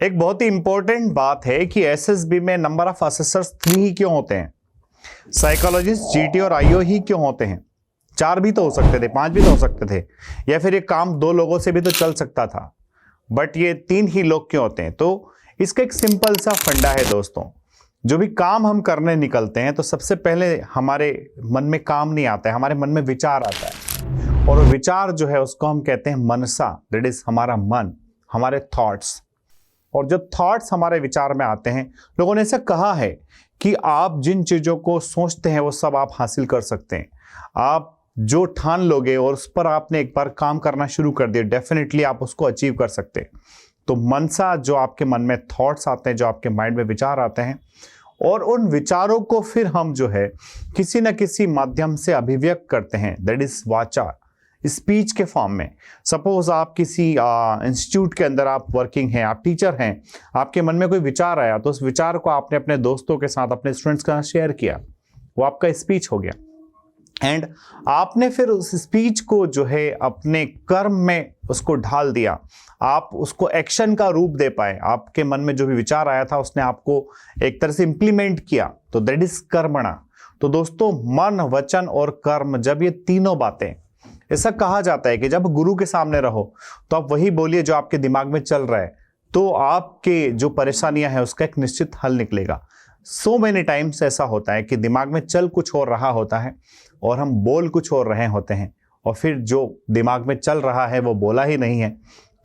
एक बहुत ही इंपॉर्टेंट बात है कि एसएसबी में नंबर ऑफ असेसर्स 3 ही क्यों होते हैं, साइकोलॉजिस्ट, जीटी और आईओ ही क्यों होते हैं। 4 भी तो हो सकते थे, 5 भी तो हो सकते थे, या फिर ये काम 2 लोगों से भी तो चल सकता था, बट ये 3 ही लोग क्यों होते हैं। तो इसका एक सिंपल सा फंडा है दोस्तों। जो भी काम हम करने निकलते हैं तो सबसे पहले हमारे मन में काम नहीं आता है, हमारे मन में विचार आता है, और विचार जो है उसको हम कहते हैं मनसा, दैट इज हमारा मन, हमारे थॉट्स। और जो थॉट्स हमारे विचार में आते हैं, लोगों ने ऐसा कहा है कि आप जिन चीजों को सोचते हैं वो सब आप हासिल कर सकते हैं। आप जो ठान लोगे और उस पर आपने एक बार काम करना शुरू कर दिया, डेफिनेटली आप उसको अचीव कर सकते हैं। तो मनसा, जो आपके मन में थॉट्स आते हैं, जो आपके माइंड में विचार आते हैं, और उन विचारों को फिर हम जो है किसी न किसी माध्यम से अभिव्यक्त करते हैं, दैट इज वाचा, स्पीच के फॉर्म में। सपोज आप किसी इंस्टीट्यूट के अंदर आप वर्किंग हैं, आप टीचर हैं, आपके मन में कोई विचार आया तो उस विचार को आपने अपने दोस्तों के साथ, अपने स्टूडेंट्स के साथ शेयर किया, वो आपका स्पीच हो गया। एंड आपने फिर उस स्पीच को जो है अपने कर्म में उसको ढाल दिया, आप उसको एक्शन का रूप दे पाए। आपके मन में जो भी विचार आया था उसने आपको एक तरह से इंप्लीमेंट किया, तो दैट इज कर्मणा। तो दोस्तों, मन, वचन और कर्म, जब ये तीनों बातें, ऐसा कहा जाता है कि जब गुरु के सामने रहो तो आप वही बोलिए जो आपके दिमाग में चल रहा है, तो आपके जो परेशानियां हैं उसका एक निश्चित हल निकलेगा। सो मेनी टाइम्स ऐसा होता है कि दिमाग में चल कुछ और रहा होता है और हम बोल कुछ और रहे होते हैं, और फिर जो दिमाग में चल रहा है वो बोला ही नहीं है,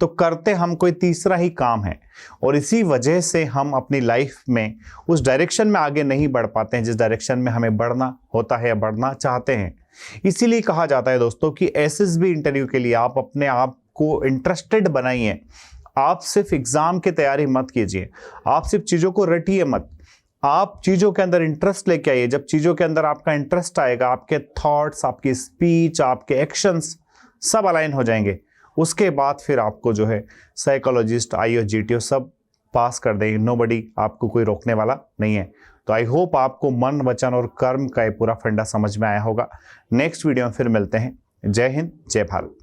तो करते हम कोई तीसरा ही काम है। और इसी वजह से हम अपनी लाइफ में उस डायरेक्शन में आगे नहीं बढ़ पाते हैं जिस डायरेक्शन में हमें बढ़ना होता है या बढ़ना चाहते हैं। इसीलिए कहा जाता है दोस्तों कि एसएसबी इंटरव्यू के लिए आप अपने आप को इंटरेस्टेड बनाइए। आप सिर्फ एग्जाम की तैयारी मत कीजिए, आप सिर्फ चीजों को रटिए मत, आप चीजों के अंदर इंटरेस्ट लेके आइए। जब चीजों के अंदर आपका इंटरेस्ट आएगा, आपके थॉट्स, आपकी स्पीच, आपके एक्शंस सब अलाइन हो जाएंगे। उसके बाद फिर आपको जो है साइकोलॉजिस्ट, आईओ, जीटीओ सब पास कर देंगे, नोबडी आपको कोई रोकने वाला नहीं है। तो आई होप आपको मन, वचन और कर्म का ये पूरा फंडा समझ में आया होगा। नेक्स्ट वीडियो में फिर मिलते हैं। जय हिंद, जय भारत।